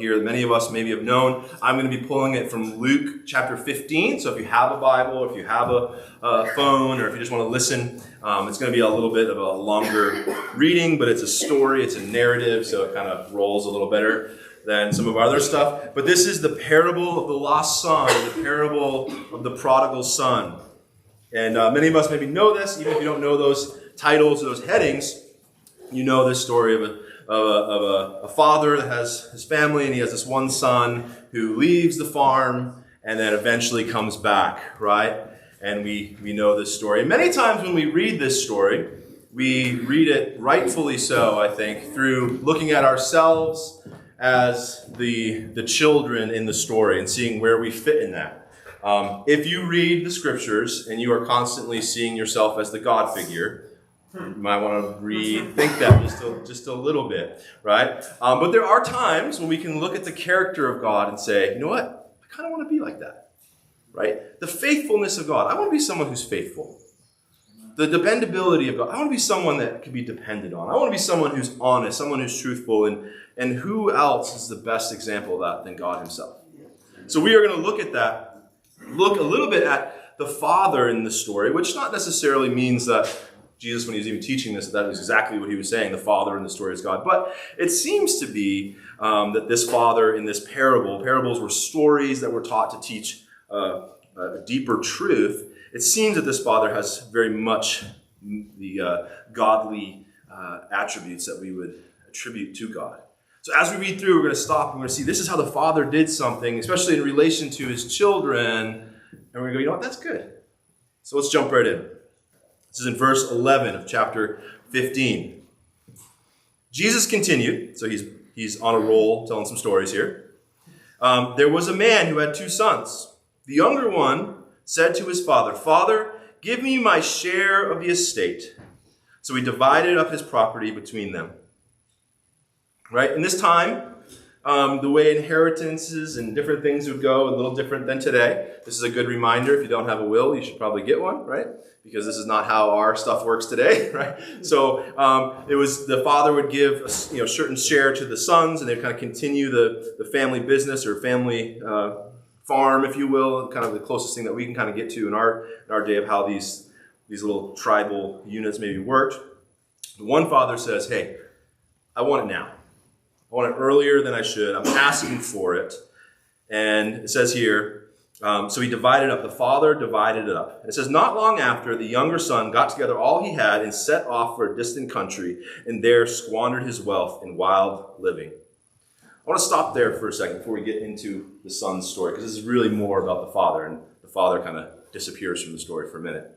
here that many of us maybe have known. I'm going to be pulling it from Luke chapter 15. So if you have a Bible, if you have a phone, or if you just want to listen, it's going to be a little bit of a longer reading, but it's a story, it's a narrative, so it kind of rolls a little better than some of our other stuff. But this is the parable of the lost son, the parable of the prodigal son. And many of us maybe know this, even if you don't know those titles or those headings. You know this story of a father that has his family, and he has this one son who leaves the farm and then eventually comes back, right? And we know this story. And many times when we read this story, we read it rightfully so, I think, through looking at ourselves as the children in the story and seeing where we fit in that. If you read the scriptures and you are constantly seeing yourself as the God figure, you might want to rethink that just a little bit, right? But there are times when we can look at the character of God and say, you know what? I kind of want to be like that, right? The faithfulness of God. I want to be someone who's faithful. The dependability of God. I want to be someone that can be depended on. I want to be someone who's honest, someone who's truthful, and who else is the best example of that than God himself? So we are going to look at that, look a little bit at the Father in the story, which not necessarily means that Jesus, when he was even teaching this, that was exactly what he was saying. The Father in the story is God. But it seems to be that this Father in this parables were stories that were taught to teach a deeper truth. It seems that this Father has very much the godly attributes that we would attribute to God. So as we read through, we're going to stop and we're going to see this is how the Father did something, especially in relation to his children. And we're going to go, you know what, that's good. So let's jump right in. This is in verse 11 of chapter 15. Jesus continued, so he's on a roll telling some stories here. There was a man who had 2 sons. The younger one said to his father, "Father, give me my share of the estate." So he divided up his property between them. Right? In this time, the way inheritances and different things would go, a little different than today. This is a good reminder. If you don't have a will, you should probably get one, right? Because this is not how our stuff works today, right? So it was the father would give a certain share to the sons, and they'd kind of continue the family business or family farm, if you will, kind of the closest thing that we can kind of get to in our day of how these little tribal units maybe worked. The one father says, "Hey, I want it now. I want it earlier than I should. I'm asking for it." And it says here, so he divided up. The father divided it up. And it says, "Not long after, the younger son got together all he had and set off for a distant country, and there squandered his wealth in wild living." I want to stop there for a second before we get into the son's story, because this is really more about the father, and the father kind of disappears from the story for a minute.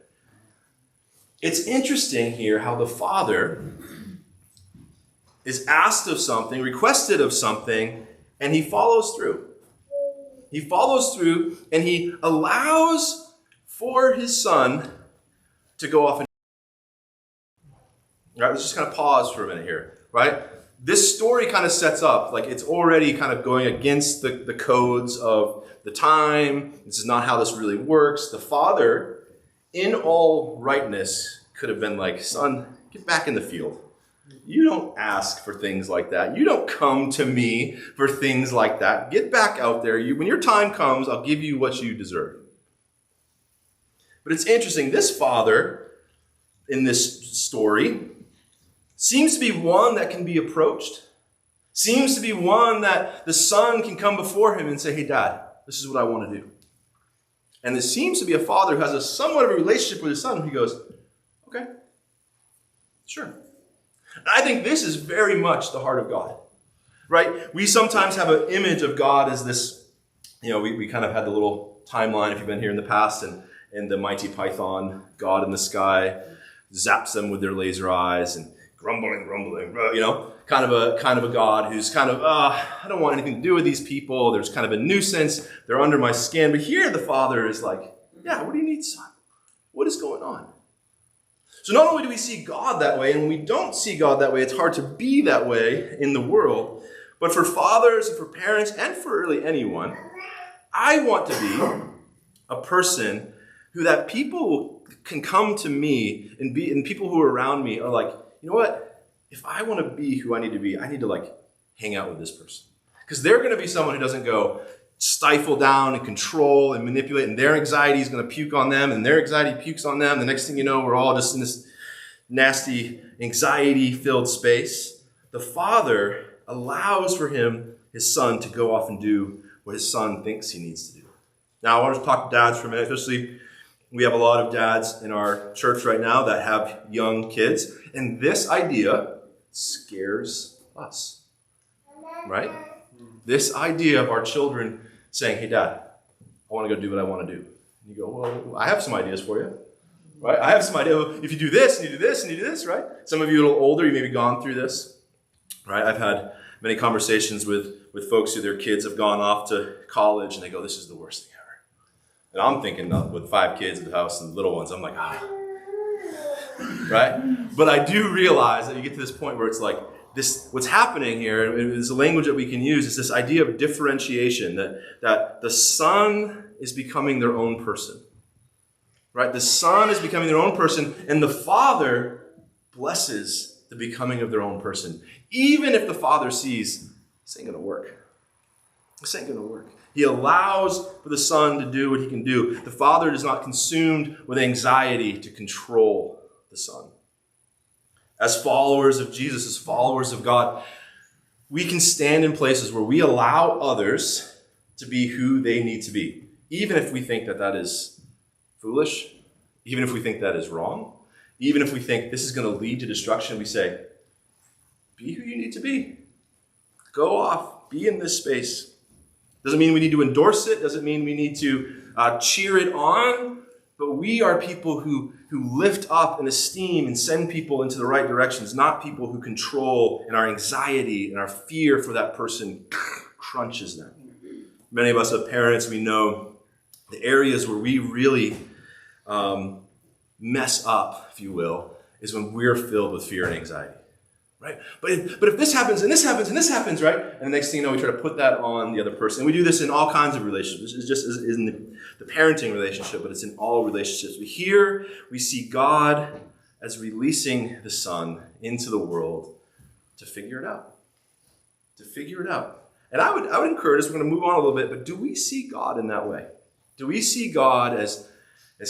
It's interesting here how the father is asked of something, requested of something, and he follows through. He follows through, and he allows for his son to go off. Right, let's just kind of pause for a minute here, right? This story kind of sets up, like it's already kind of going against the codes of the time. This is not how this really works. The father, in all rightness, could have been like, "Son, get back in the field. You don't ask for things like that. You don't come to me for things like that. Get back out there. When your time comes, I'll give you what you deserve." But it's interesting. This father in this story seems to be one that can be approached. Seems to be one that the son can come before him and say, "Hey, Dad, this is what I want to do." And there seems to be a father who has a somewhat of a relationship with his son. He goes, "Okay, sure." I think this is very much the heart of God, right? We sometimes have an image of God as this, we kind of had the little timeline, if you've been here in the past, and the Mighty Python, God in the sky, zaps them with their laser eyes, and grumbling, kind of a God who's kind of, I don't want anything to do with these people. There's kind of a nuisance. They're under my skin. But here the father is like, "Yeah, what do you need, son? What is going on?" So not only do we see God that way, and when we don't see God that way, it's hard to be that way in the world. But for fathers and for parents and for really anyone, I want to be a person who that people can come to me and people who are around me are like, "You know what? If I want to be who I need to be, I need to hang out with this person. Because they're going to be someone who doesn't go stifle down and control and manipulate, and their anxiety is going to puke on them, and their anxiety pukes on them. The next thing you know, we're all just in this nasty, anxiety-filled space. The Father allows for his Son, to go off and do what his Son thinks he needs to do. Now, I want to talk to dads for a minute, especially we have a lot of dads in our church right now that have young kids, and this idea scares us, right? This idea of our children saying, hey, Dad, I want to go do what I want to do. And you go, well, I have some ideas for you, right? I have some idea. If you do this, and you do this, and you do this, right? Some of you a little older, you may be gone through this, right? I've had many conversations with folks who their kids have gone off to college, and they go, this is the worst thing ever. And I'm thinking, with 5 kids in the house and little ones, I'm like, right? But I do realize that you get to this point where it's like, what's happening here is the language that we can use, is this idea of differentiation, that the Son is becoming their own person, right? The Son is becoming their own person, and the Father blesses the becoming of their own person. Even if the Father sees, this ain't going to work. This ain't going to work. He allows for the Son to do what he can do. The Father is not consumed with anxiety to control the Son. As followers of Jesus, as followers of God, we can stand in places where we allow others to be who they need to be, even if we think that is foolish, even if we think that is wrong, even if we think this is going to lead to destruction. We say, be who you need to be. Go off. Be in this space. Doesn't mean we need to endorse it. Doesn't mean we need to cheer it on. But we are people who lift up and esteem and send people into the right directions, not people who control, and our anxiety and our fear for that person crunches them. Many of us have parents. We know the areas where we really mess up, if you will, is when we're filled with fear and anxiety. Right? But if this happens, and this happens, and this happens, right? And the next thing you know, we try to put that on the other person. And we do this in all kinds of relationships. It's just in the parenting relationship, but it's in all relationships. We see God as releasing the Son into the world to figure it out. To figure it out. And I would encourage us, we're going to move on a little bit, but do we see God in that way? Do we see God as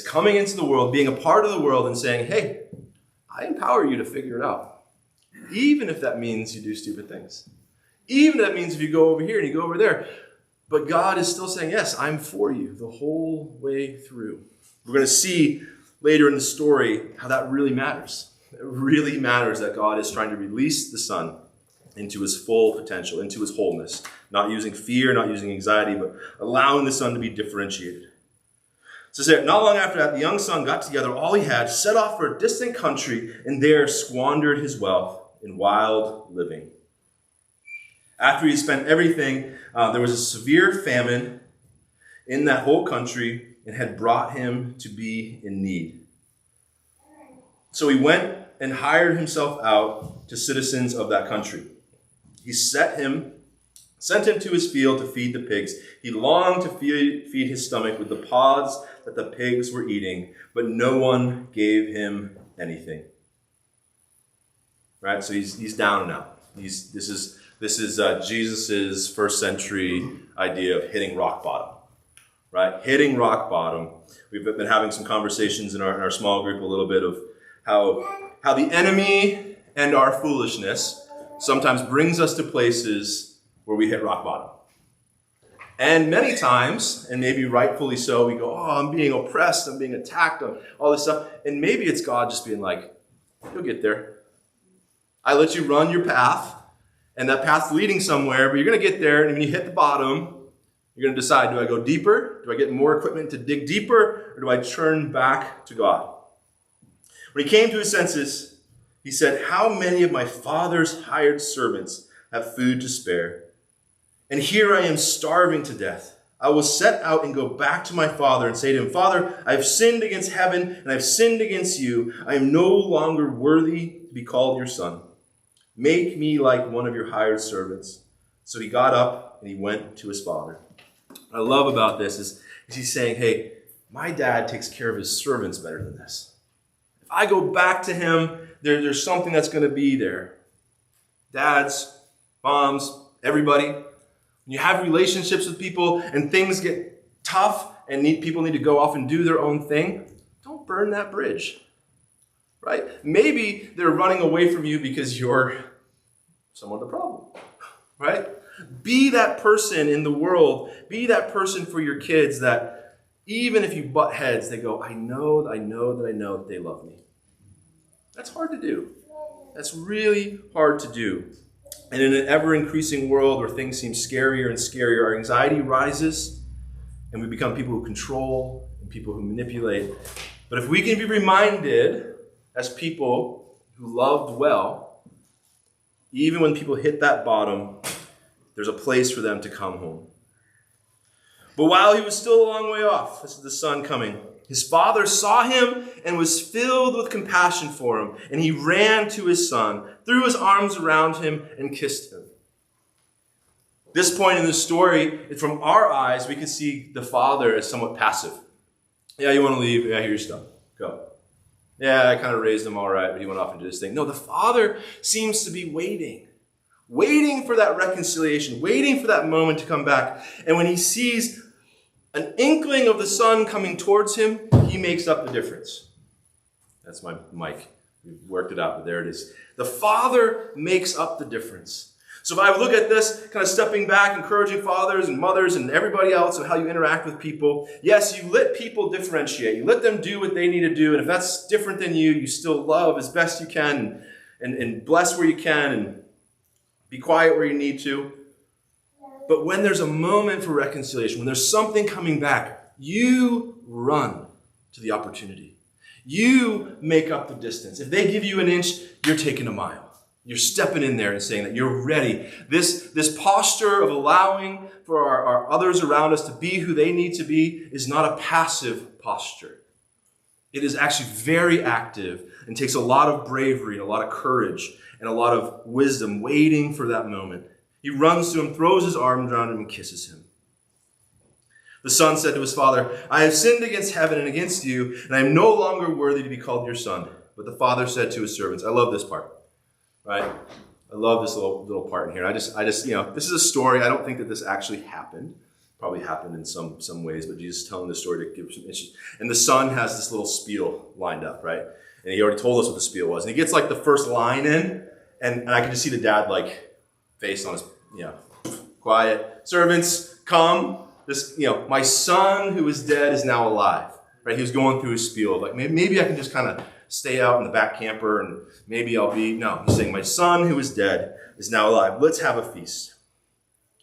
coming into the world, being a part of the world, and saying, hey, I empower you to figure it out? Even if that means you do stupid things. Even if that means if you go over here and you go over there. But God is still saying, yes, I'm for you the whole way through. We're going to see later in the story how that really matters. It really matters that God is trying to release the Son into his full potential, into his wholeness. Not using fear, not using anxiety, but allowing the Son to be differentiated. So not long after that, the young son got together all he had, set off for a distant country, and there squandered his wealth in wild living. After he spent everything, there was a severe famine in that whole country and had brought him to be in need. So he went and hired himself out to citizens of that country. He sent him to his field to feed the pigs. He longed to feed his stomach with the pods that the pigs were eating, but no one gave him anything. Right? So he's down and out. This is Jesus' first century idea of hitting rock bottom. Right? Hitting rock bottom. We've been having some conversations in our small group a little bit of how the enemy and our foolishness sometimes brings us to places where we hit rock bottom. And many times, and maybe rightfully so, we go, oh, I'm being oppressed, I'm being attacked, all this stuff. And maybe it's God just being like, you'll get there. I let you run your path, and that path's leading somewhere, but you're going to get there, and when you hit the bottom, you're going to decide, do I go deeper? Do I get more equipment to dig deeper? Or do I turn back to God? When he came to his senses, he said, how many of my father's hired servants have food to spare? And here I am starving to death. I will set out and go back to my father and say to him, Father, I have sinned against heaven and I have sinned against you. I am no longer worthy to be called your son. Make me like one of your hired servants. So he got up and he went to his father. What I love about this is he's saying, hey, my dad takes care of his servants better than this. If I go back to him, there's something that's going to be there. Dads, moms, everybody, When you have relationships with people and things get tough and people need to go off and do their own thing, don't burn that bridge, right? Maybe they're running away from you because you're somewhat the problem, right? Be that person in the world. Be that person for your kids that even if you butt heads, they go, I know that they love me. That's hard to do. That's really hard to do. And in an ever-increasing world where things seem scarier and scarier, our anxiety rises and we become people who control and people who manipulate. But if we can be reminded as people who loved well, even when people hit that bottom, there's a place for them to come home. But while he was still a long way off, this is the son coming, his father saw him and was filled with compassion for him. And he ran to his son, threw his arms around him, and kissed him. This point in the story, from our eyes, we can see the father as somewhat passive. Yeah, you want to leave? Yeah, here's your stuff. Go. Yeah, I kind of raised him all right, but he went off and did his thing. No, the father seems to be waiting for that reconciliation, waiting for that moment to come back. And when he sees an inkling of the son coming towards him, he makes up the difference. That's my mic. We've worked it out, but there it is. The father makes up the difference. So if I look at this, kind of stepping back, encouraging fathers and mothers and everybody else and how you interact with people, yes, you let people differentiate. You let them do what they need to do. And if that's different than you, you still love as best you can and bless where you can and be quiet where you need to. But when there's a moment for reconciliation, when there's something coming back, you run to the opportunity. You make up the distance. If they give you an inch, you're taking a mile. You're stepping in there and saying that you're ready. This posture of allowing for our others around us to be who they need to be is not a passive posture. It is actually very active and takes a lot of bravery and a lot of courage and a lot of wisdom waiting for that moment. He runs to him, throws his arms around him, and kisses him. The son said to his father, I have sinned against heaven and against you, and I am no longer worthy to be called your son. But the father said to his servants, I love this part, right? I love this little part in here. I just, this is a story. I don't think that this actually happened. Probably happened in some ways, but Jesus is telling this story to give some issues. And the son has this little spiel lined up, right? And he already told us what the spiel was. And he gets like the first line in, and I can just see the dad like face on his, quiet. Servants, come. This, my son who is dead is now alive, right? He was going through his spiel. Like, maybe I can just kind of stay out in the back camper and maybe no, he's saying, my son who is dead is now alive. Let's have a feast.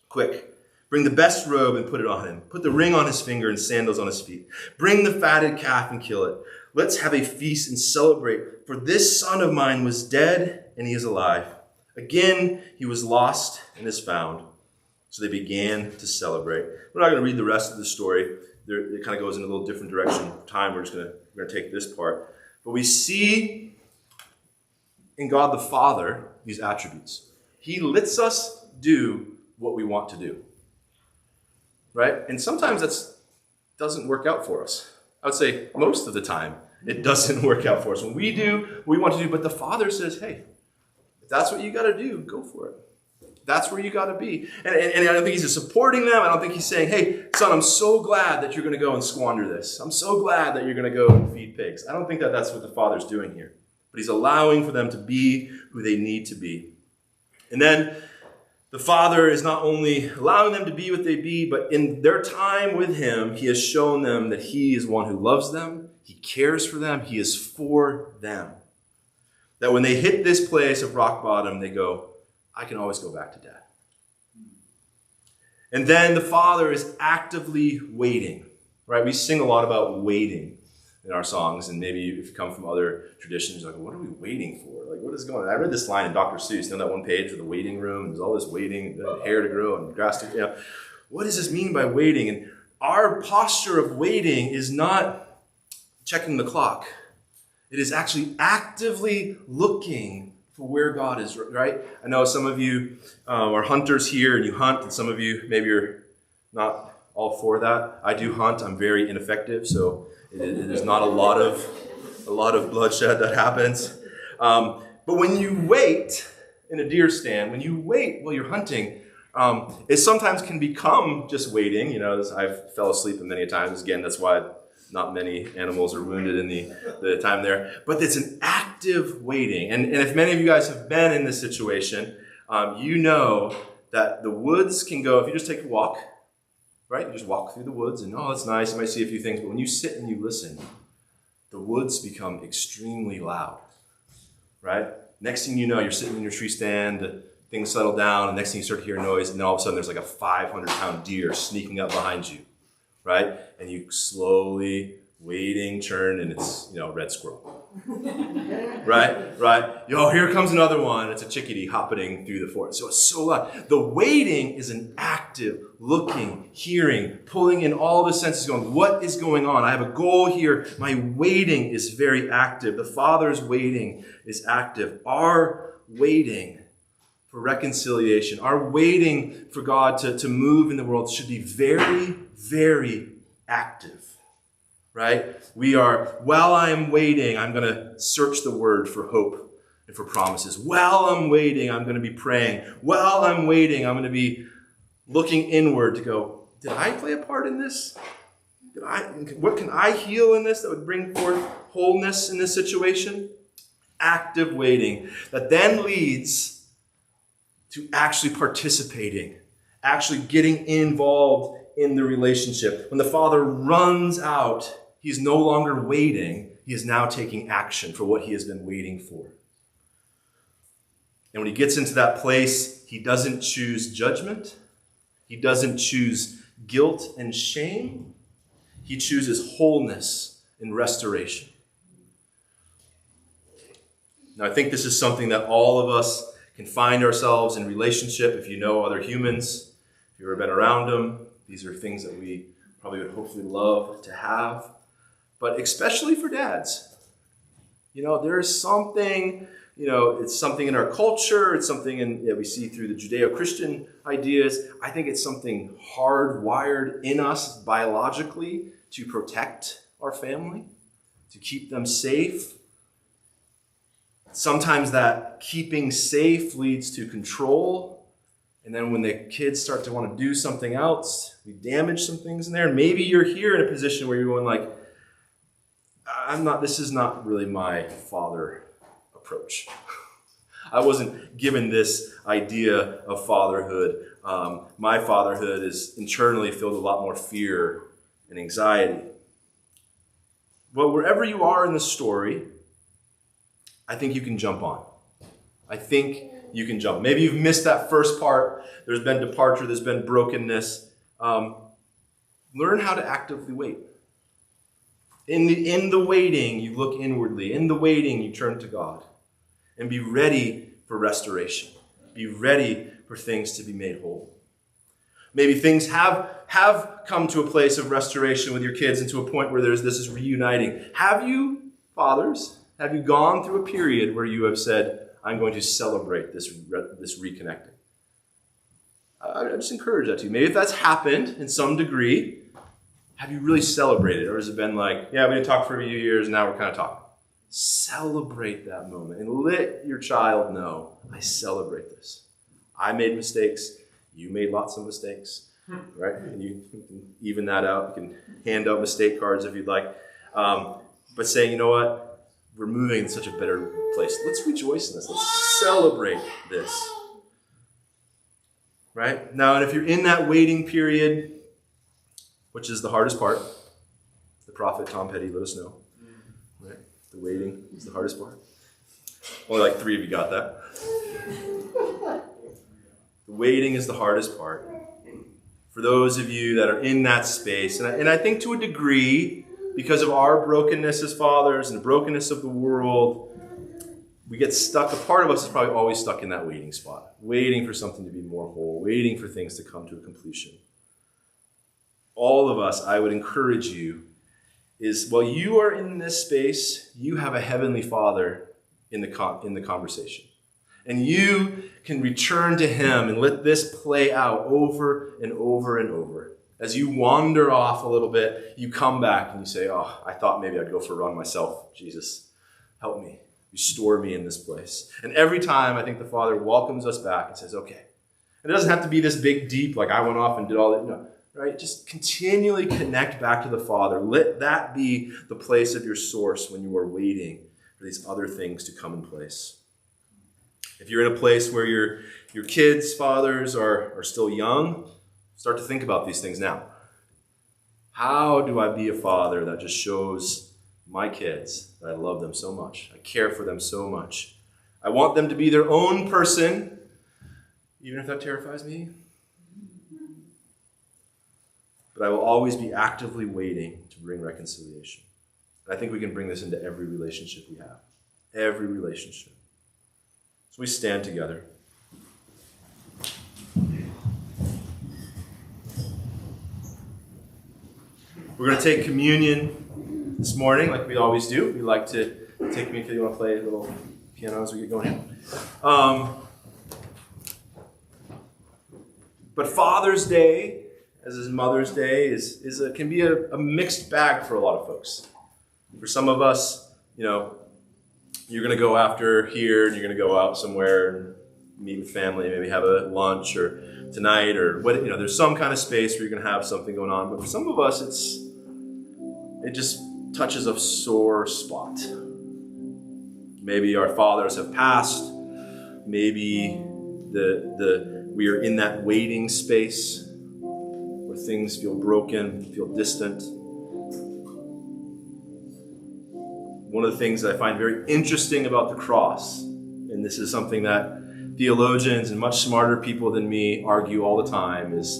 Quick. Bring the best robe and put it on him. Put the ring on his finger and sandals on his feet. Bring the fatted calf and kill it. Let's have a feast and celebrate. For this son of mine was dead and he is alive. Again, he was lost and is found. So they began to celebrate. We're not going to read the rest of the story. It kind of goes in a little different direction. Time, we're going to take this part. But we see in God the Father these attributes. He lets us do what we want to do. Right? And sometimes that doesn't work out for us. I would say most of the time it doesn't work out for us. When we do what we want to do, but the Father says, hey, if that's what you got to do, go for it. That's where you got to be. And I don't think he's supporting them. I don't think he's saying, hey, son, I'm so glad that you're going to go and squander this. I'm so glad that you're going to go and feed pigs. I don't think that that's what the Father's doing here. But he's allowing for them to be who they need to be. And then the Father is not only allowing them to be what they be, but in their time with him, he has shown them that he is one who loves them. He cares for them. He is for them. That when they hit this place of rock bottom, they go, I can always go back to Dad. And then the Father is actively waiting, right? We sing a lot about waiting in our songs, and maybe if you come from other traditions, you're like, what are we waiting for? Like, what is going on? I read this line in Dr. Seuss, that one page with the waiting room, there's all this waiting, hair to grow and grass to, What does this mean by waiting? And our posture of waiting is not checking the clock. It is actually actively looking for where God is, right? I know some of you are hunters here and you hunt, and some of you, maybe you're not all for that. I do hunt. I'm very ineffective, so it is not a lot of bloodshed that happens. But when you wait in a deer stand, when you wait while you're hunting, It sometimes can become just waiting. I've fell asleep many times. Again, that's why not many animals are wounded in the time there. But it's an active waiting. And if many of you guys have been in this situation, you know that the woods can go, if you just take a walk, right? You just walk through the woods and, it's nice. You might see a few things. But when you sit and you listen, the woods become extremely loud, right? Next thing you know, you're sitting in your tree stand, things settle down, and next thing you start to hear noise, and then all of a sudden there's like a 500-pound deer sneaking up behind you, right? And you slowly, waiting, turn, and it's, red squirrel. Right? Here comes another one. It's a chickadee hopping through the forest. So it's so loud. The waiting is an active looking, hearing, pulling in all the senses, going, what is going on? I have a goal here. My waiting is very active. The Father's waiting is active. Our waiting for reconciliation, our waiting for God to move in the world should be very, very active. Right? We are, while I am waiting, I'm going to search the word for hope and for promises. While I'm waiting, I'm going to be praying. While I'm waiting, I'm going to be looking inward to go, did I play a part in this? What can I heal in this that would bring forth wholeness in this situation? Active waiting that then leads to actually participating, actually getting involved in the relationship. When the Father runs out, he's no longer waiting. He is now taking action for what he has been waiting for. And when he gets into that place, he doesn't choose judgment. He doesn't choose guilt and shame. He chooses wholeness and restoration. Now, I think this is something that all of us can find ourselves in relationship. If you know other humans, if you've ever been around them, these are things that we probably would hopefully love to have. But especially for dads, there's something, it's something in our culture. It's something that we see through the Judeo-Christian ideas. I think it's something hardwired in us biologically to protect our family, to keep them safe. Sometimes that keeping safe leads to control. And then when the kids start to want to do something else, we damage some things in there. And maybe you're here in a position where you're going like, this is not really my father approach. I wasn't given this idea of fatherhood. My fatherhood is internally filled with a lot more fear and anxiety. But wherever you are in the story, I think you can jump on. I think you can jump. Maybe you've missed that first part. There's been departure. There's been brokenness. Learn how to actively wait. In the waiting, you look inwardly. In the waiting, you turn to God. And be ready for restoration. Be ready for things to be made whole. Maybe things have come to a place of restoration with your kids and to a point where this is reuniting. Have you, fathers, have you gone through a period where you have said, I'm going to celebrate this reconnecting? I just encourage that to you. Maybe if that's happened in some degree, have you really celebrated? Or has it been like, yeah, we didn't talk for a few years, now we're kind of talking? Celebrate that moment and let your child know, I celebrate this. I made mistakes. You made lots of mistakes, right? And you can even that out. You can hand out mistake cards if you'd like. But saying, you know what? We're moving in such a better place. Let's rejoice in this. Let's celebrate this. Right? Now, and if you're in that waiting period, which is the hardest part, the prophet Tom Petty let us know. Right? The waiting is the hardest part. Only like 3 of you got that. The waiting is the hardest part. For those of you that are in that space, and I think to a degree, because of our brokenness as fathers and the brokenness of the world, we get stuck. A part of us is probably always stuck in that waiting spot, waiting for something to be more whole, waiting for things to come to a completion. All of us, I would encourage you, is while you are in this space, you have a heavenly Father in the conversation. And you can return to him and let this play out over and over and over. As you wander off a little bit, you come back and you say, oh, I thought maybe I'd go for a run myself. Jesus, help me. Restore me in this place. And every time, I think the Father welcomes us back and says, okay, And it doesn't have to be this big, deep, like I went off and did all that. No, right? Just continually connect back to the Father. Let that be the place of your source when you are waiting for these other things to come in place. If you're in a place where your kids' fathers are still young, start to think about these things now. How do I be a father that just shows my kids that I love them so much? I care for them so much. I want them to be their own person, even if that terrifies me. But I will always be actively waiting to bring reconciliation. And I think we can bring this into every relationship we have. Every relationship. So we stand together. We're going to take communion this morning like we always do. We like to take communion. If you want to play a little piano as we get going here. But Father's Day, as is Mother's Day, can be a mixed bag for a lot of folks. For some of us, you're going to go after here and you're going to go out somewhere and meet with family, maybe have a lunch or tonight or what. There's some kind of space where you're going to have something going on. But for some of us, it just touches a sore spot. Maybe our fathers have passed. Maybe we are in that waiting space where things feel broken, feel distant. One of the things that I find very interesting about the cross, and this is something that theologians and much smarter people than me argue all the time, is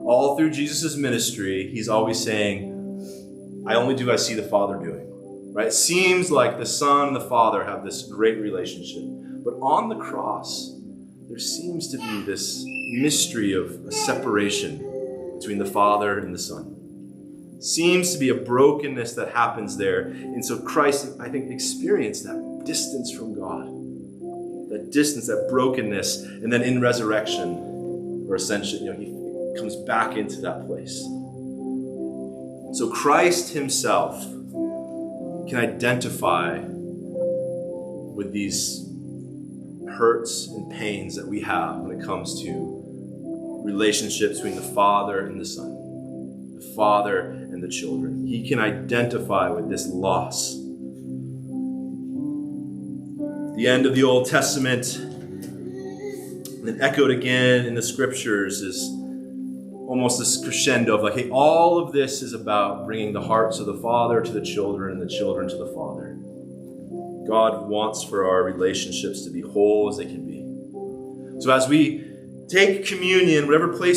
all through Jesus' ministry, he's always saying, I only do what I see the Father doing. Right? It seems like the Son and the Father have this great relationship. But on the cross, there seems to be this mystery of a separation between the Father and the Son. Seems to be a brokenness that happens there. And so Christ, I think, experienced that distance from God. That distance, that brokenness. And then in resurrection or ascension, he comes back into that place. So Christ himself can identify with these hurts and pains that we have when it comes to relationships between the Father and the Son, the Father and the children. He can identify with this loss. The end of the Old Testament, and then echoed again in the Scriptures, is almost this crescendo of like, hey, all of this is about bringing the hearts of the Father to the children and the children to the Father. God wants for our relationships to be whole as they can be. So as we take communion, whatever place